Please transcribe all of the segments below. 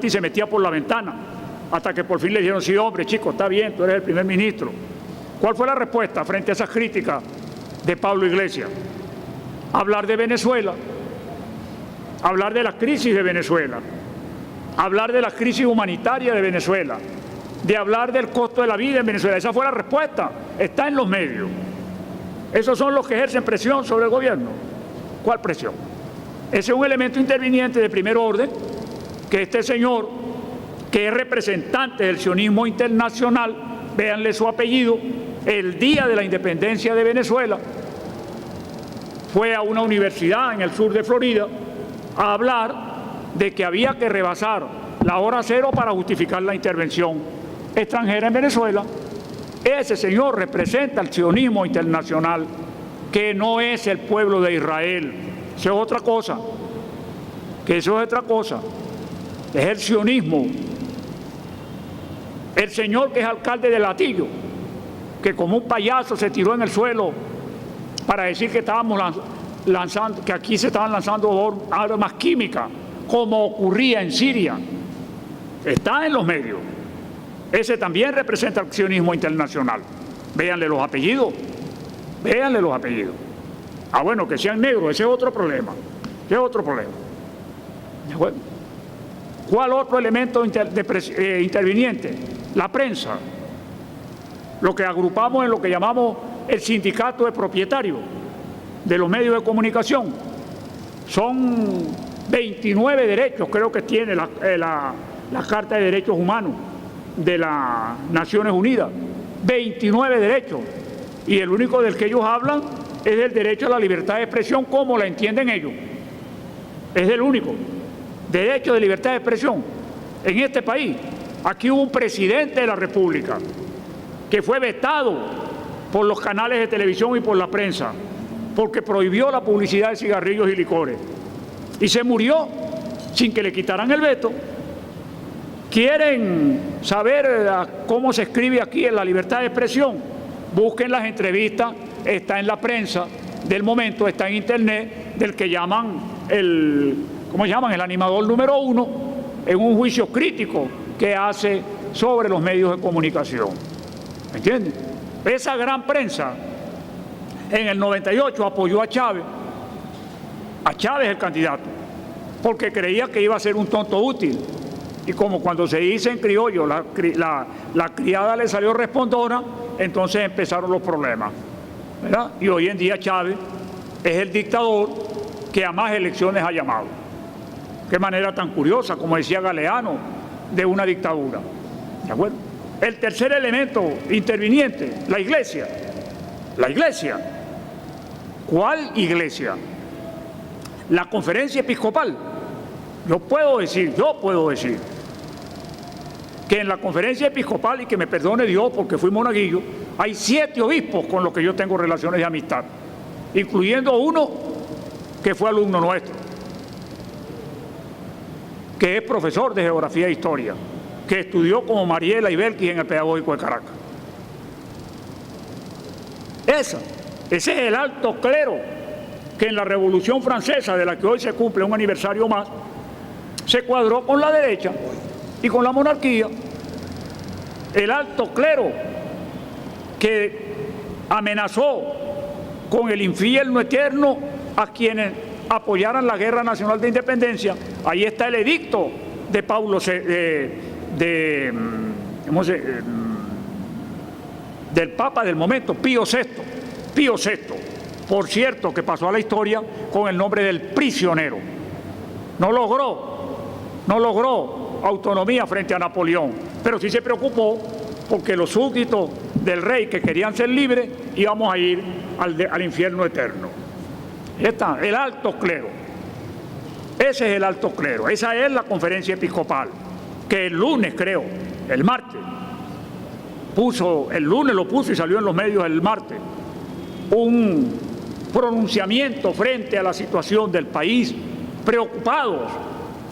y se metía por la ventana, hasta que por fin le dijeron: sí, hombre, chico, está bien, tú eres el primer ministro. ¿Cuál fue la respuesta frente a esas críticas de Pablo Iglesias? Hablar de Venezuela, hablar de la crisis de Venezuela, hablar de la crisis humanitaria de Venezuela, de hablar del costo de la vida en Venezuela. Esa fue la respuesta, está en los medios. Esos son los que ejercen presión sobre el gobierno. ¿Cuál presión? Ese es un elemento interviniente de primer orden, que este señor, que es representante del sionismo internacional, véanle su apellido, el día de la independencia de Venezuela, fue a una universidad en el sur de Florida a hablar de que había que rebasar la hora cero para justificar la intervención extranjera en Venezuela. Ese señor representa el sionismo internacional, que no es el pueblo de Israel. Eso es otra cosa. Que eso es otra cosa. Es el sionismo. El señor que es alcalde de Latillo, que como un payaso se tiró en el suelo para decir que estábamos lanzando, que aquí se estaban lanzando armas químicas, como ocurría en Siria, está en los medios. Ese también representa el sionismo internacional. Véanle los apellidos, véanle los apellidos. Ah, bueno, que sean negros, ese es otro problema. Ese es otro problema. Bueno, ¿cuál otro elemento interviniente? La prensa. Lo que agrupamos en lo que llamamos el sindicato de propietarios de los medios de comunicación. Son 29 derechos, creo que tiene la Carta de Derechos Humanos de las Naciones Unidas. 29 derechos. Y el único del que ellos hablan es el derecho a la libertad de expresión, como la entienden ellos. Es el único derecho de libertad de expresión en este país. Aquí hubo un presidente de la República que fue vetado por los canales de televisión y por la prensa porque prohibió la publicidad de cigarrillos y licores. Y se murió sin que le quitaran el veto. ¿Quieren saber cómo se escribe aquí en la libertad de expresión? Busquen las entrevistas, está en la prensa del momento, está en internet, del que llaman ¿cómo llaman? El animador número 1, en un juicio crítico que hace sobre los medios de comunicación. ¿Me entienden? Esa gran prensa en el 98 apoyó a Chávez el candidato, porque creía que iba a ser un tonto útil. Y como cuando se dice en criollo, la criada le salió respondona, entonces empezaron los problemas, ¿verdad? Y hoy en día Chávez es el dictador que a más elecciones ha llamado. Qué manera tan curiosa, como decía Galeano, de una dictadura. ¿De acuerdo? El tercer elemento interviniente, la iglesia. La iglesia. ¿Cuál iglesia? La conferencia episcopal. Yo puedo decir que en la conferencia episcopal, y que me perdone Dios porque fui monaguillo, hay 7 obispos con los que yo tengo relaciones de amistad, incluyendo uno que fue alumno nuestro, que es profesor de geografía e historia, que estudió como Mariela y Belkis en el Pedagógico de Caracas. Ese es el alto clero que en la Revolución Francesa, de la que hoy se cumple un aniversario más, se cuadró con la derecha y con la monarquía. El alto clero que amenazó con el infierno eterno a quienes apoyaran la Guerra Nacional de Independencia. Ahí está el edicto de del Papa del momento, Pío VI, por cierto, que pasó a la historia con el nombre del prisionero. No logró autonomía frente a Napoleón, pero sí se preocupó porque los súbditos del rey que querían ser libres íbamos a ir al infierno eterno. Ahí está, el alto clero. Ese es el alto clero, esa es la conferencia episcopal, que el lunes, creo, el martes, el lunes lo puso y salió en los medios el martes, un pronunciamiento frente a la situación del país, preocupados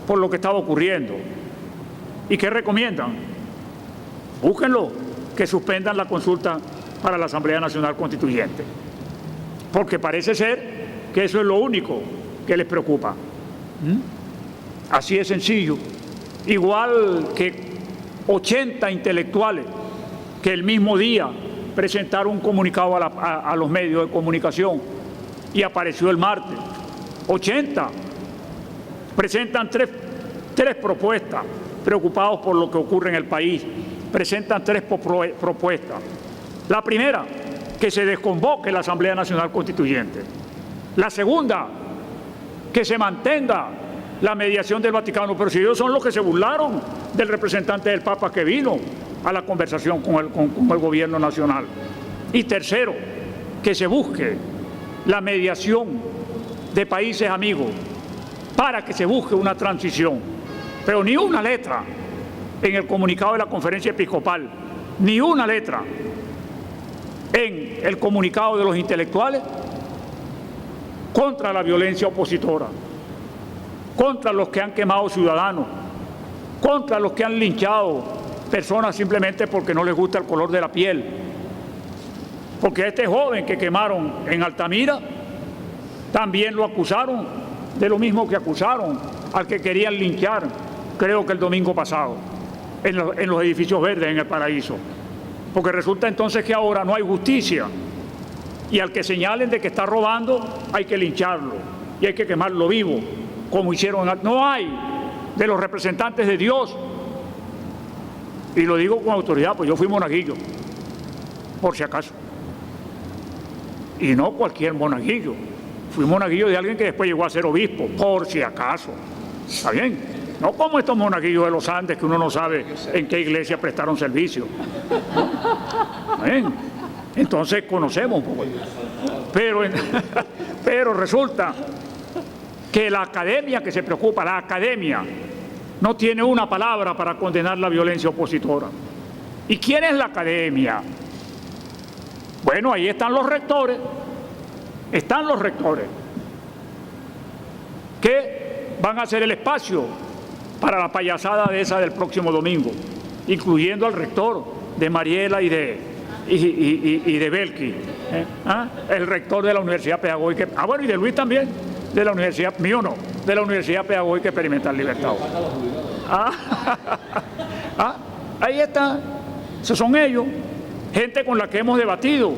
por lo que estaba ocurriendo. ¿Y qué recomiendan? Búsquenlo, que suspendan la consulta para la Asamblea Nacional Constituyente, porque parece ser que eso es lo único que les preocupa. Así es sencillo. igual que 80 intelectuales que el mismo día presentaron un comunicado a los medios de comunicación y apareció el martes. 80 presentan tres propuestas, preocupados por lo que ocurre en el país. Presentan tres propuestas. La primera, que se desconvoque la Asamblea Nacional Constituyente. La segunda, que se mantenga la mediación del Vaticano, pero si ellos son los que se burlaron del representante del Papa que vino a la conversación con el gobierno nacional. Y tercero, que se busque la mediación de países amigos para que se busque una transición. Pero ni una letra en el comunicado de la Conferencia Episcopal, ni una letra en el comunicado de los intelectuales contra la violencia opositora, contra los que han quemado ciudadanos, contra los que han linchado personas simplemente porque no les gusta el color de la piel. Porque a este joven que quemaron en Altamira también lo acusaron de lo mismo que acusaron al que querían linchar, creo que el domingo pasado, en los edificios verdes en el Paraíso. Porque resulta entonces que ahora no hay justicia y al que señalen de que está robando hay que lincharlo y hay que quemarlo vivo, como hicieron. No hay de los representantes de Dios, y lo digo con autoridad, pues yo fui monaguillo, por si acaso, y no cualquier monaguillo, fui monaguillo de alguien que después llegó a ser obispo, por si acaso, ¿está bien? No como estos monaguillos de los Andes que uno no sabe en qué iglesia prestaron servicio. ¿Bien? Entonces conocemos un poco. Pero resulta que la academia que se preocupa, la academia, no tiene una palabra para condenar la violencia opositora. ¿Y quién es la academia? Bueno, ahí están los rectores, que van a hacer el espacio para la payasada de esa del próximo domingo, incluyendo al rector de Mariela y de Belki, el rector de la Universidad Pedagógica, bueno, y de Luis también, de la Universidad, mío no, de la Universidad Pedagógica Experimental Libertad. Ahí está, esos son ellos, gente con la que hemos debatido,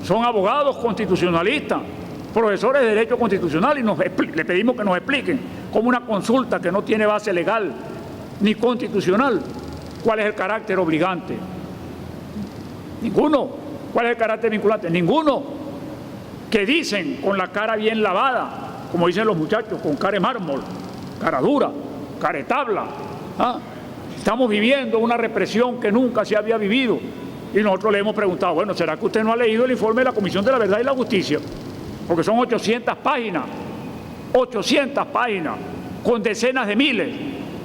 son abogados constitucionalistas, profesores de Derecho Constitucional, y le pedimos que nos expliquen como una consulta que no tiene base legal ni constitucional, ¿cuál es el carácter obligante? Ninguno. ¿Cuál es el carácter vinculante? Ninguno. Que dicen con la cara bien lavada, como dicen los muchachos, con cara de mármol, cara dura, cara de tabla. Estamos viviendo una represión que nunca se había vivido. Y nosotros le hemos preguntado, bueno, ¿será que usted no ha leído el informe de la Comisión de la Verdad y la Justicia? Porque son 800 páginas, con decenas de miles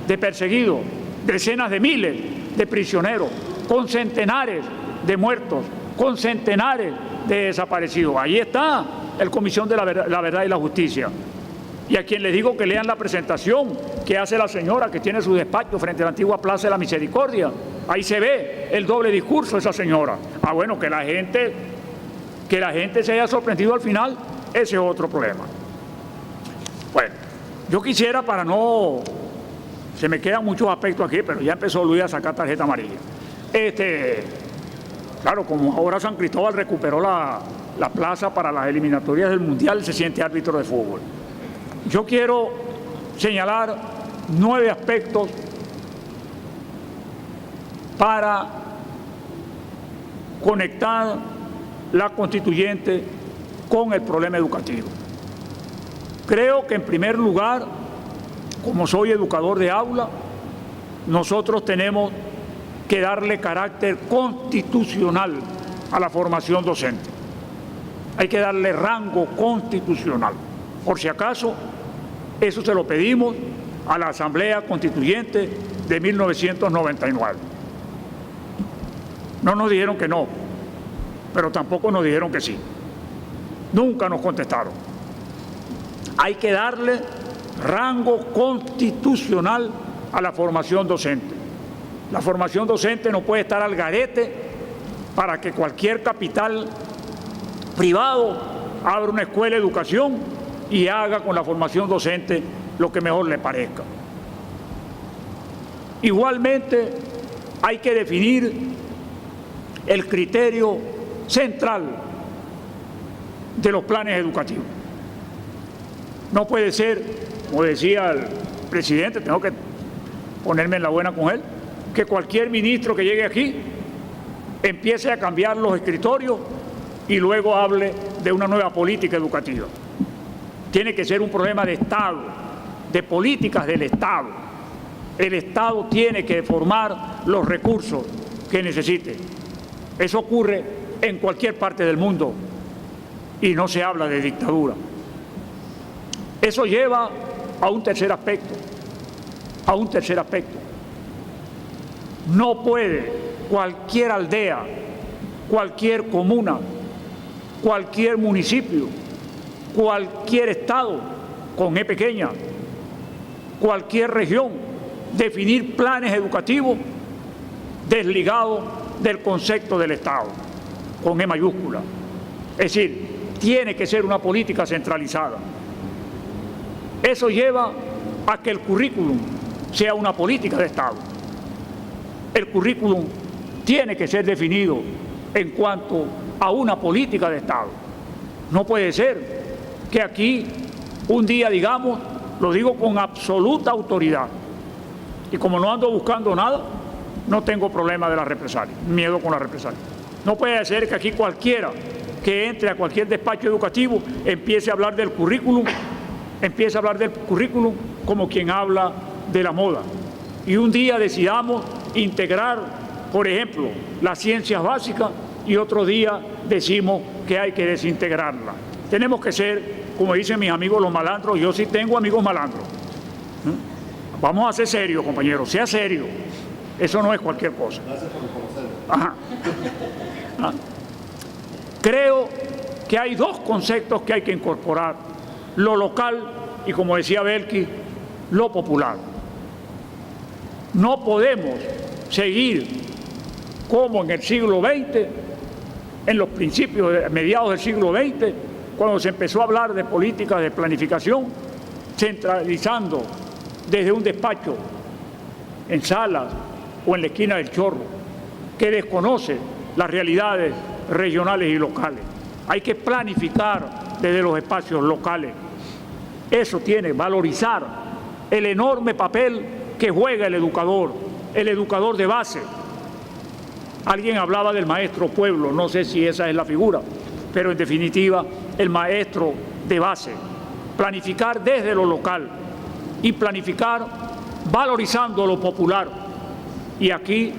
de perseguidos, decenas de miles de prisioneros, con centenares de muertos, con centenares de desaparecidos. Ahí está el Comisión de la Verdad y la Justicia. Y a quien les digo que lean la presentación que hace la señora que tiene su despacho frente a la antigua Plaza de la Misericordia, ahí se ve el doble discurso de esa señora. Bueno, que la gente se haya sorprendido al final, ese es otro problema. Bueno, yo quisiera, para no... Se me quedan muchos aspectos aquí, pero ya empezó Luis a sacar tarjeta amarilla. Claro, como ahora San Cristóbal recuperó la plaza para las eliminatorias del Mundial, se siente árbitro de fútbol. Yo quiero señalar 9 aspectos para conectar la constituyente con el problema educativo. Creo que en primer lugar, como soy educador de aula, nosotros tenemos que darle carácter constitucional a la formación docente. Hay que darle rango constitucional. Por si acaso, eso se lo pedimos a la Asamblea Constituyente de 1999. No nos dijeron que no, pero tampoco nos dijeron que sí. Nunca nos contestaron. Hay que darle rango constitucional a la formación docente. La formación docente no puede estar al garete para que cualquier capital privado abra una escuela de educación y haga con la formación docente lo que mejor le parezca. Igualmente, hay que definir el criterio central de los planes educativos. No puede ser, como decía el presidente, tengo que ponerme en la buena con él, que cualquier ministro que llegue aquí empiece a cambiar los escritorios y luego hable de una nueva política educativa. Tiene que ser un problema de Estado, de políticas del Estado. El Estado tiene que formar los recursos que necesite. Eso ocurre en cualquier parte del mundo y no se habla de dictadura. Eso lleva a un tercer aspecto, No puede cualquier aldea, cualquier comuna, cualquier municipio, cualquier estado con E pequeña, cualquier región, definir planes educativos desligados del concepto del Estado, con E mayúscula. Es decir, tiene que ser una política centralizada. Eso lleva a que el currículum sea una política de Estado. El currículum tiene que ser definido en cuanto a una política de Estado. No puede ser que aquí un día digamos, lo digo con absoluta autoridad, y como no ando buscando nada, no tengo problema de la represalia, miedo con la represalia. No puede ser que aquí cualquiera que entre a cualquier despacho educativo empiece a hablar del currículum, como quien habla de la moda. Y un día decidamos integrar, por ejemplo, las ciencias básicas y otro día decimos que hay que desintegrarla. Tenemos que ser, como dicen mis amigos los malandros, yo sí tengo amigos malandros. Vamos a ser serios, compañeros, sea serio. Eso no es cualquier cosa. Gracias por reconocerlo. Ajá. Creo que hay dos conceptos que hay que incorporar: lo local y, como decía Belkis, lo popular. No podemos seguir como en el siglo XX, en los principios, mediados del siglo XX, cuando se empezó a hablar de políticas de planificación, centralizando desde un despacho en Salas o en la esquina del Chorro, que desconoce las realidades regionales y locales. Hay que planificar desde los espacios locales. Eso tiene, valorizar el enorme papel que juega el educador de base. Alguien hablaba del maestro pueblo, no sé si esa es la figura, pero en definitiva el maestro de base. Planificar desde lo local y planificar valorizando lo popular. Y aquí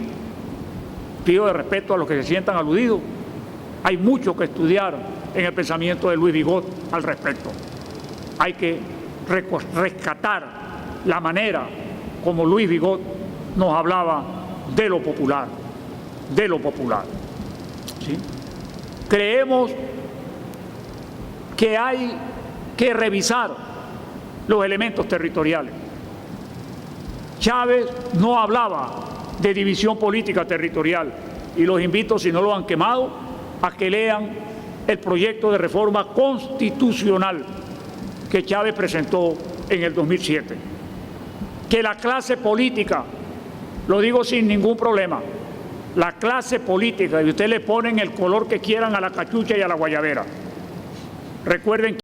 pido de respeto a los que se sientan aludidos, hay mucho que estudiar en el pensamiento de Luis Vigot al respecto. Hay que rescatar la manera como Luis Vigot nos hablaba de lo popular, ¿sí? Creemos que hay que revisar los elementos territoriales. Chávez no hablaba de división política territorial y los invito, si no lo han quemado, a que lean el proyecto de reforma constitucional que Chávez presentó en el 2007. Que la clase política, lo digo sin ningún problema, la clase política, y ustedes le ponen el color que quieran a la cachucha y a la guayabera. Recuerden